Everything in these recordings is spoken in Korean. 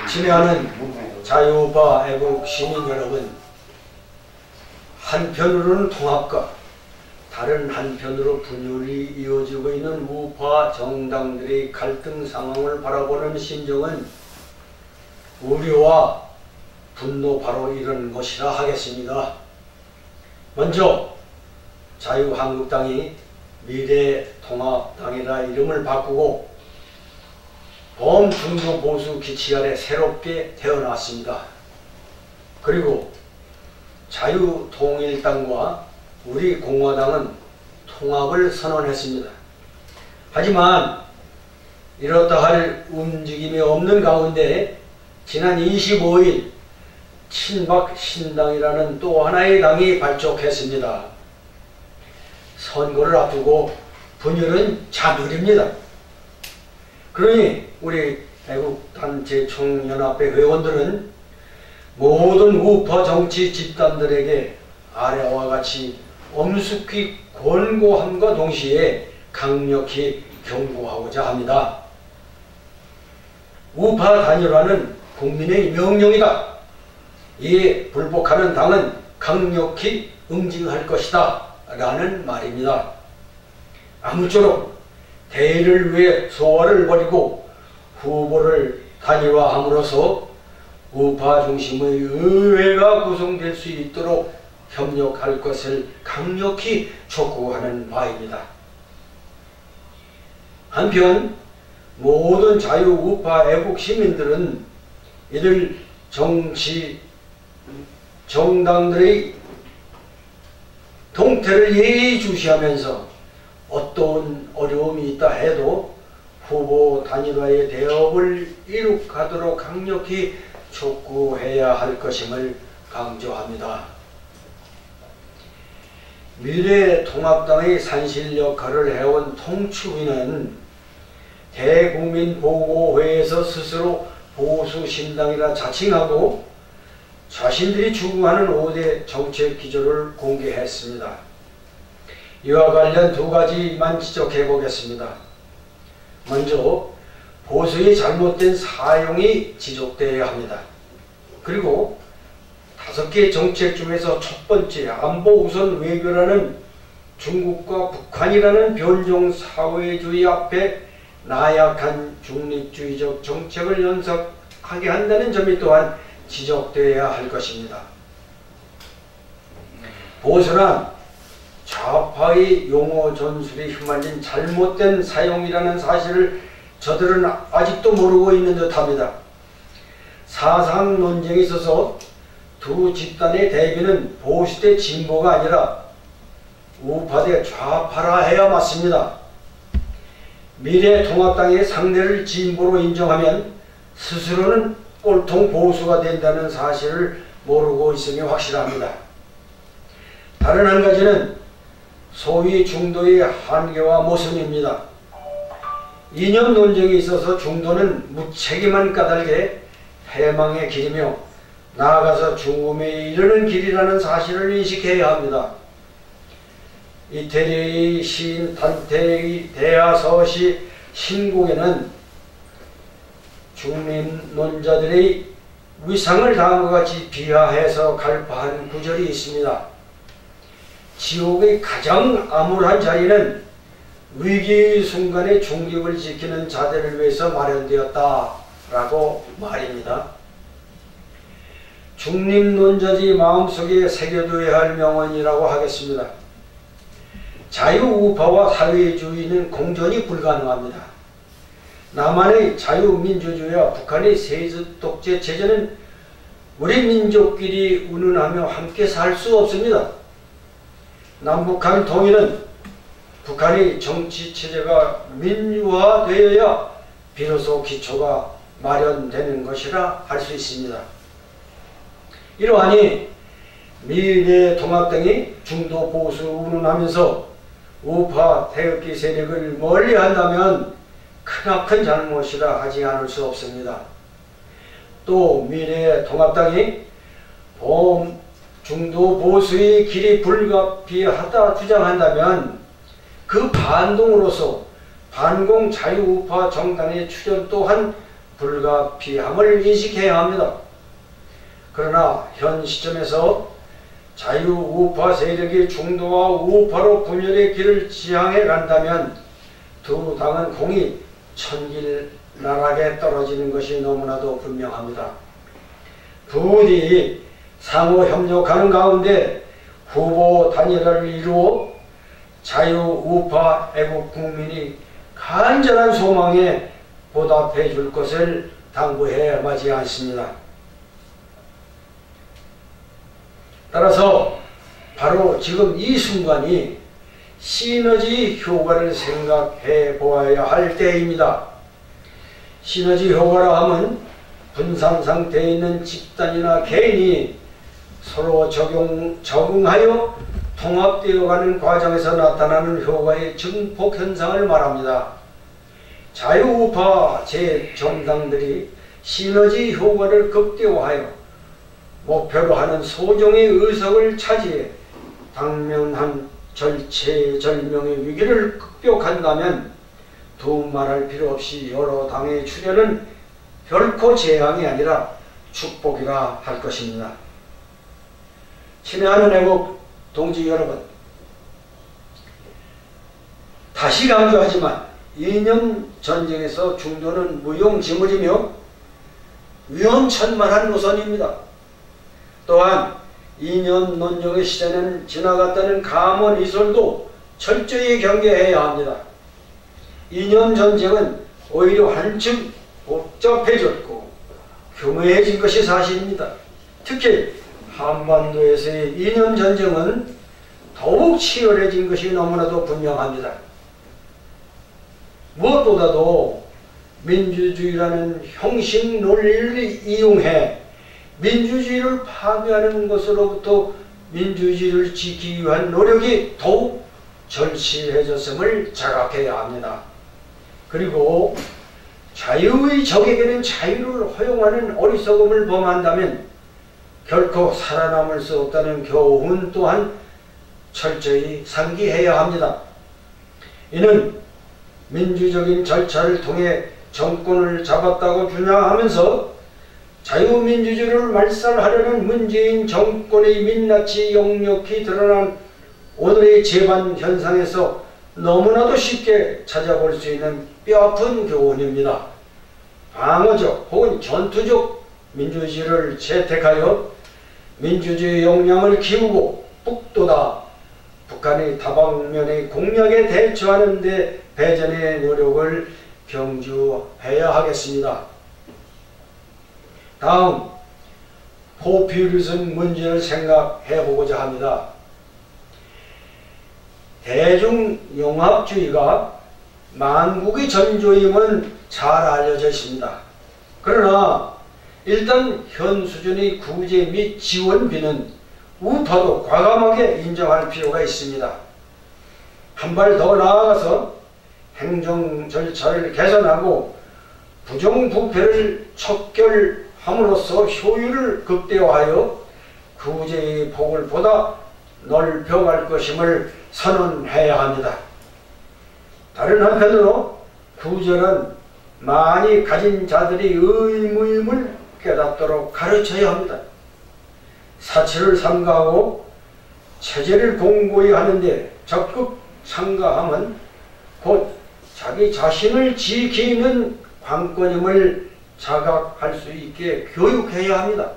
친애하는 자유우파 애국 시민 여러분, 한편으로는 통합과 다른 한편으로 분열이 이어지고 있는 우파 정당들의 갈등 상황을 바라보는 심정은 우려와 분노 바로 이런 것이라 하겠습니다. 먼저 자유한국당이 미래통합당이라 이름을 바꾸고 범중도 보수 기치 아래 새롭게 태어났습니다. 그리고 자유통일당과 우리 공화당은 통합을 선언했습니다. 하지만 이렇다 할 움직임이 없는 가운데 지난 25일 친박신당이라는 또 하나의 당이 발족했습니다. 선거를 앞두고 분열은 자멸입니다. 그러니 우리 애국단체 총연합회 회원들은 모든 우파 정치 집단들에게 아래와 같이 엄숙히 권고함과 동시에 강력히 경고하고자 합니다. 우파 단일화는 국민의 명령이다. 이에 불복하는 당은 강력히 응징할 것이다 라는 말입니다. 아무쪼록 대의를 위해 소화를 벌이고 후보를 단일화함으로써 우파 중심의 의회가 구성될 수 있도록 협력할 것을 강력히 촉구하는 바입니다. 한편 모든 자유우파 애국 시민들은 이들 정당들의 동태를 예의주시하면서 어떤 어려움이 있다 해도 후보 단일화의 대업을 이룩하도록 강력히 촉구해야 할 것임을 강조합니다. 미래통합당의 산실 역할을 해온 통추위는 대국민보고회에서 스스로 보수신당이라 자칭하고 자신들이 추구하는 5대 정책 기조를 공개했습니다. 이와 관련 두 가지만 지적해 보겠습니다. 먼저 보수의 잘못된 사용이 지적되어야 합니다. 그리고 5개 정책 중에서 첫 번째 안보 우선 외교라는 중국과 북한이라는 변종 사회주의 앞에 나약한 중립주의적 정책을 연속하게 한다는 점이 또한 지적되어야 할 것입니다. 보수는 좌파의 용어 전술이 휘말린 잘못된 사용이라는 사실을 저들은 아직도 모르고 있는 듯합니다. 사상 논쟁에 있어서 두 집단의 대비는 보수 대 진보가 아니라 우파 대 좌파라 해야 맞습니다. 미래통합당의 상대를 진보로 인정하면 스스로는 꼴통 보수가 된다는 사실을 모르고 있음이 확실합니다. 다른 한 가지는 소위 중도의 한계와 모순입니다. 이념 논쟁에 있어서 중도는 무책임한 까닭에 패망의 길이며 나아가서 죽음에 이르는 길이라는 사실을 인식해야 합니다. 이태리의 시인 단테의 대하서시 신곡에는 중립론자들의 위상을 다음과 같이 비하해서 갈파한 구절이 있습니다. 지옥의 가장 암울한 자리는 위기의 순간에 중립을 지키는 자들을 위해서 마련되었다 라고 말입니다. 중립론자들이 마음속에 새겨둬야 할 명언이라고 하겠습니다. 자유우파와 사회주의는 공존이 불가능합니다. 남한의 자유민주주의와 북한의 세습독재 체제는 우리 민족끼리 운운하며 함께 살 수 없습니다. 남북한 통일은 북한의 정치체제가 민주화되어야 비로소 기초가 마련되는 것이라 할 수 있습니다. 이러하니 미래통합당이 중도 보수 운운하면서 우파 태극기 세력을 멀리한다면 크나큰 잘못이라 하지 않을 수 없습니다. 또 미래통합당이 중도 보수의 길이 불가피하다 주장한다면 그 반동으로서 반공 자유우파 정당의 출현 또한 불가피함을 인식해야 합니다. 그러나 현 시점에서 자유우파 세력이 중도와 우파로 분열의 길을 지향해 간다면 두 당은 공이 천길나락에 떨어지는 것이 너무나도 분명합니다. 부디 상호 협력하는 가운데 후보 단일화를 이루어 자유우파 애국 국민이 간절한 소망에 보답해 줄 것을 당부해 마지 않습니다. 따라서 바로 지금 이 순간이 시너지 효과를 생각해 보아야 할 때입니다. 시너지 효과라 함은 분산 상태에 있는 집단이나 개인이 서로 적응하여 통합되어가는 과정에서 나타나는 효과의 증폭 현상을 말합니다. 자유우파 제 정당들이 시너지 효과를 극대화하여 목표로 하는 소정의 의석을 차지해 당면한 절체절명의 위기를 극복한다면 두말할 필요 없이 여러 당의 출현은 결코 재앙이 아니라 축복이라 할 것입니다. 친애하는 애국 동지 여러분, 다시 강조하지만 이념 전쟁에서 중도는 무용지물이며 위험천만한 노선입니다. 또한 이념 논쟁의 시대는 지나갔다는 감언이설도 철저히 경계해야 합니다. 이념 전쟁은 오히려 한층 복잡해졌고 교묘해진 것이 사실입니다. 특히 한반도에서의 이념 전쟁은 더욱 치열해진 것이 너무나도 분명합니다. 무엇보다도 민주주의라는 형식 논리를 이용해 민주주의를 파괴하는 것으로부터 민주주의를 지키기 위한 노력이 더욱 절실해졌음을 자각해야 합니다. 그리고 자유의 적에게는 자유를 허용하는 어리석음을 범한다면 결코 살아남을 수 없다는 교훈 또한 철저히 상기해야 합니다. 이는 민주적인 절차를 통해 정권을 잡았다고 주장하면서 자유민주주의를 말살하려는 문재인 정권의 민낯이 역력히 드러난 오늘의 재반 현상에서 너무나도 쉽게 찾아볼 수 있는 뼈아픈 교훈입니다. 방어적 혹은 전투적 민주주의를 채택하여 민주주의 역량을 키우고 북돋아 북한의 다방면의 공략에 대처하는 데 배전의 노력을 경주해야 하겠습니다. 다음, 포퓰리즘 문제를 생각해 보고자 합니다. 대중융합주의가 만국의 전조임은 잘 알려져 있습니다. 그러나 일단 현 수준의 구제 및 지원비는 우파도 과감하게 인정할 필요가 있습니다. 한 발 더 나아가서 행정 절차를 개선하고 부정부패를 척결함으로써 효율을 극대화하여 구제의 폭을 보다 넓혀갈 것임을 선언해야 합니다. 다른 한편으로 구제는 많이 가진 자들이 의무임을 깨닫도록 가르쳐야 합니다. 사치를 삼가하고 체제를 공고히 하는데 적극 참가함은 곧 자기 자신을 지키는 관건임을 자각할 수 있게 교육해야 합니다.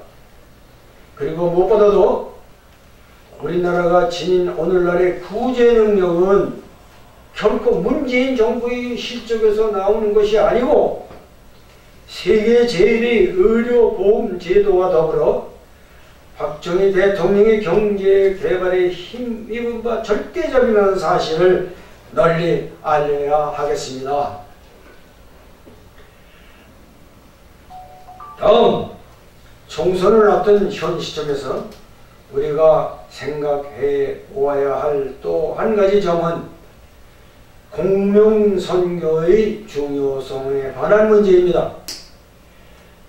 그리고 무엇보다도 우리나라가 지닌 오늘날의 구제 능력은 결코 문재인 정부의 실적에서 나오는 것이 아니고 세계 제1의 의료보험제도와 더불어 박정희 대통령의 경제 개발에 힘입은 바 절대적이라는 사실을 널리 알려야 하겠습니다. 다음, 총선을 앞둔 현 시점에서 우리가 생각해 보아야 할 또 한 가지 점은 공명선거의 중요성에 관한 문제입니다.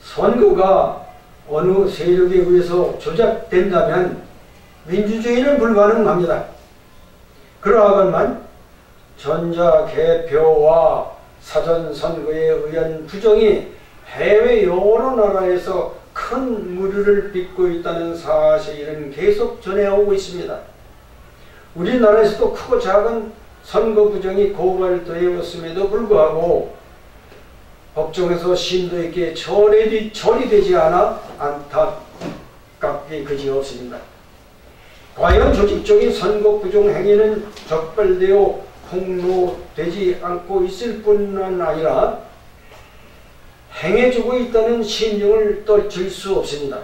선거가 어느 세력에 의해서 조작된다면 민주주의는 불가능합니다. 그러하건만 전자개표와 사전선거에 의한 부정이 해외 여러 나라에서 큰 무리를 빚고 있다는 사실은 계속 전해오고 있습니다. 우리나라에서도 크고 작은 선거 부정이 고발되었음에도 불구하고 법정에서 심도 있게 처리되지 않아 안타깝게 그지없습니다. 과연 조직적인 선거 부정 행위는 적발되어 폭로되지 않고 있을 뿐만 아니라 행해주고 있다는 심정을 떨칠 수 없습니다.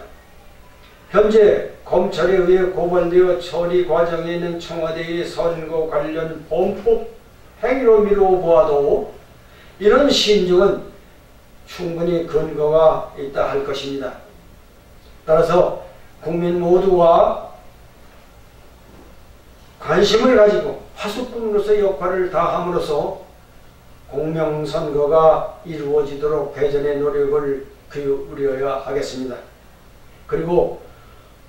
현재 검찰에 의해 고발되어 처리 과정에 있는 청와대의 선거 관련 범법 행위로 미루어 보아도 이런 심정은 충분히 근거가 있다 할 것입니다. 따라서 국민 모두가 관심을 가지고 파수꾼으로서의 역할을 다함으로써 공명선거가 이루어지도록 대전의 노력을 기울여야 하겠습니다. 그리고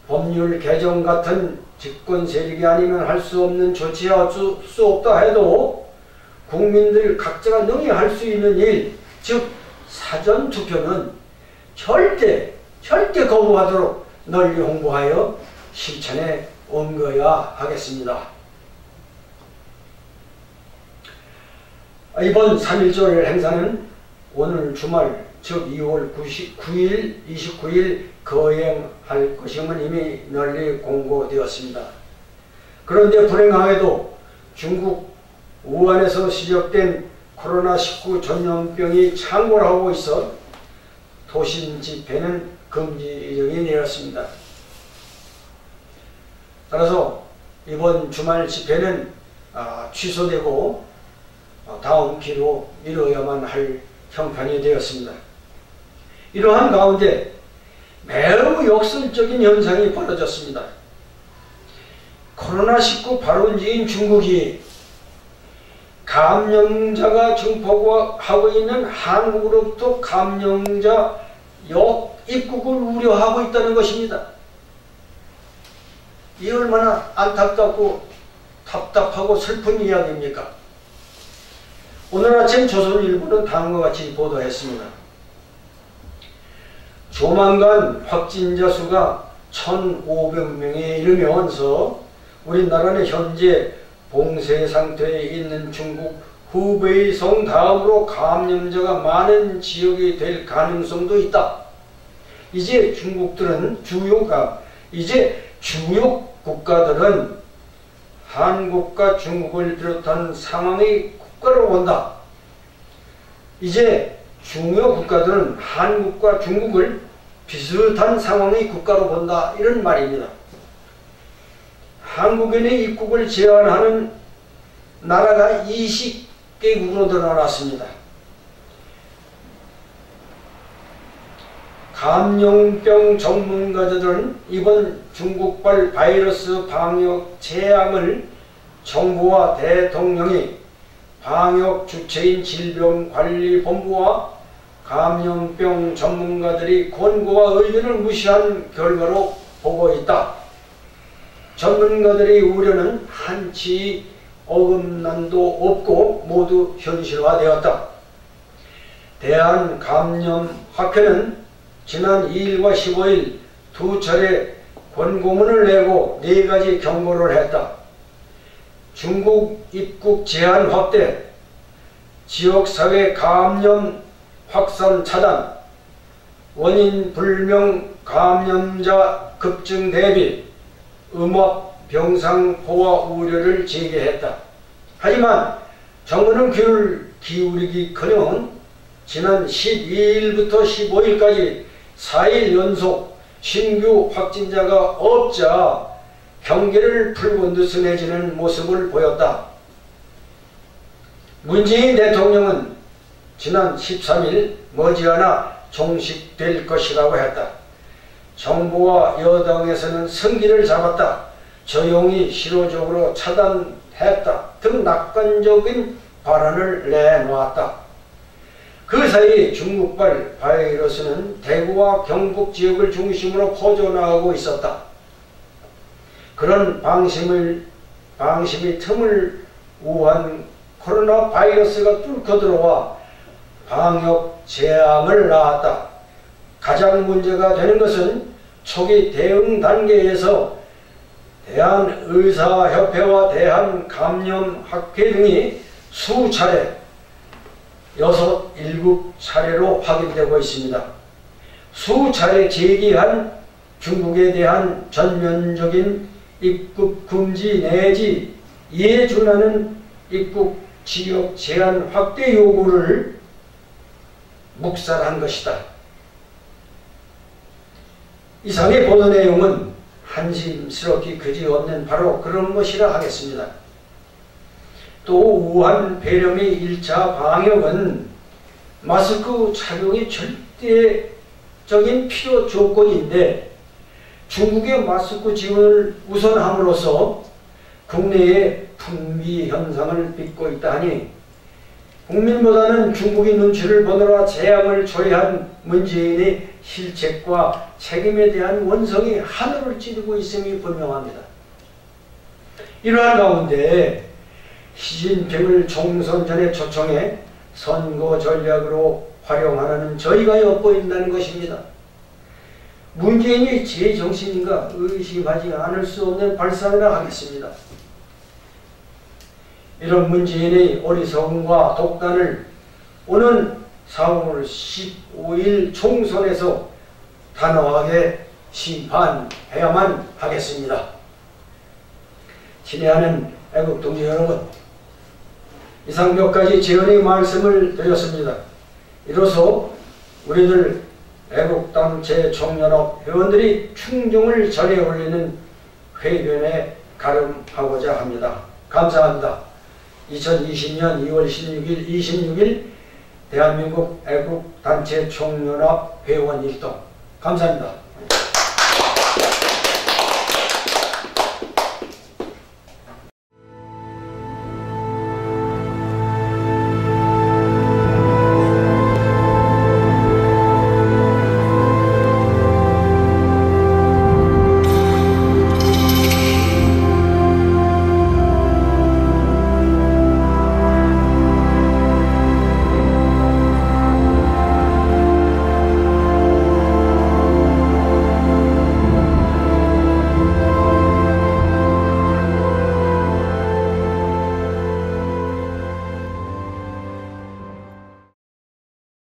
법률 개정 같은 집권 세력이 아니면 할 수 없는 조치할 수 없다 해도 국민들 각자가 능히 할 수 있는 일, 즉 사전투표는 절대 거부하도록 널리 홍보하여 실천에 옮겨야 하겠습니다. 이번 3.1절 행사는 오늘 주말 즉 2월 29일 거행할 것임은 이미 널리 공고되었습니다. 그런데 불행하게도 중국 우한에서 시작된 코로나19 전염병이 창궐하고 있어 도심 집회는 금지령이 내렸습니다. 따라서 이번 주말 집회는 취소되고 다음 기로 미뤄야만 할 형편이 되었습니다. 이러한 가운데 매우 역설적인 현상이 벌어졌습니다. 코로나19 발원지인 중국이 감염자가 증폭하고 있는 한국으로부터 감염자 역입국을 우려하고 있다는 것입니다. 이 얼마나 안타깝고 답답하고 슬픈 이야기입니까? 오늘 아침 조선일보는 다음과 같이 보도했습니다. 조만간 확진자 수가 1,500명에 이르면서 우리나라는 현재 봉쇄 상태에 있는 중국 후베이성 다음으로 감염자가 많은 지역이 될 가능성도 있다. 이제 주요 국가들은 한국과 중국을 비롯한 상황의 국가로 본다. 이제 중요 국가들은 한국과 중국을 비슷한 상황의 국가로 본다. 이런 말입니다. 한국인의 입국을 제한하는 나라가 20개국으로 늘어났습니다. 감염병 전문가들은 이번 중국발 바이러스 방역 재앙을 정부와 대통령이 방역 주체인 질병관리본부와 감염병 전문가들이 권고와 의견을 무시한 결과로 보고 있다. 전문가들의 우려는 한치 어긋남도 없고 모두 현실화되었다. 대한감염학회는 지난 2일과 15일 두 차례 권고문을 내고 4가지 경고를 했다. 중국 입국 제한 확대, 지역사회 감염 확산 차단, 원인 불명 감염자 급증 대비, 음압 병상포화 우려를 제기했다. 하지만 정부는 귀를 기울이기커녕 지난 12일부터 15일까지 4일 연속 신규 확진자가 없자 경계를 풀고 느슨해지는 모습을 보였다. 문재인 대통령은 지난 13일 머지않아 종식될 것이라고 했다. 정부와 여당에서는 승기를 잡았다. 조용히 실효적으로 차단했다 등 낙관적인 발언을 내놓았다. 그 사이 중국발 바이러스는 대구와 경북 지역을 중심으로 퍼져나가고 있었다. 그런 방심이 틈을 우한 코로나 바이러스가 뚫고 들어와 방역 재앙을 낳았다. 가장 문제가 되는 것은 초기 대응 단계에서 대한의사협회와 대한감염학회 등이 수차례 7차례로 확인되고 있습니다. 수차례 제기한 중국에 대한 전면적인 입국 금지 내지 이에 준하는 입국 지역 제한 확대 요구를 묵살한 것이다. 이상의 보도 내용은 한심스럽기 그지없는 바로 그런 것이라 하겠습니다. 또 우한 폐렴의 1차 방역은 마스크 착용이 절대적인 필요 조건인데 중국의 마스크 지원을 우선함으로써 국내의 풍미 현상을 빚고 있다 하니 국민보다는 중국이 눈치를 보느라 재앙을 초래한 문재인의 실책과 책임에 대한 원성이 하늘을 찌르고 있음이 분명합니다. 이러한 가운데 시진핑을 총선 전에 초청해 선거 전략으로 활용하라는 저희가 엿보인다는 것입니다. 문재인이 제정신인가 의심하지 않을 수 없는 발상이라 하겠습니다. 이런 문재인의 어리석음과 독단을 오는 4월 15일 총선에서 단호하게 심판해야만 하겠습니다. 친애하는 애국동지 여러분, 이상 몇 가지 제언의 말씀을 드렸습니다. 이로써 우리들 애국당 제총연합 회원들이 충정을 전해 올리는 회견에 가름하고자 합니다. 감사합니다. 2020년 2월 26일 대한민국 애국단체 총연합 회원 일동 감사합니다.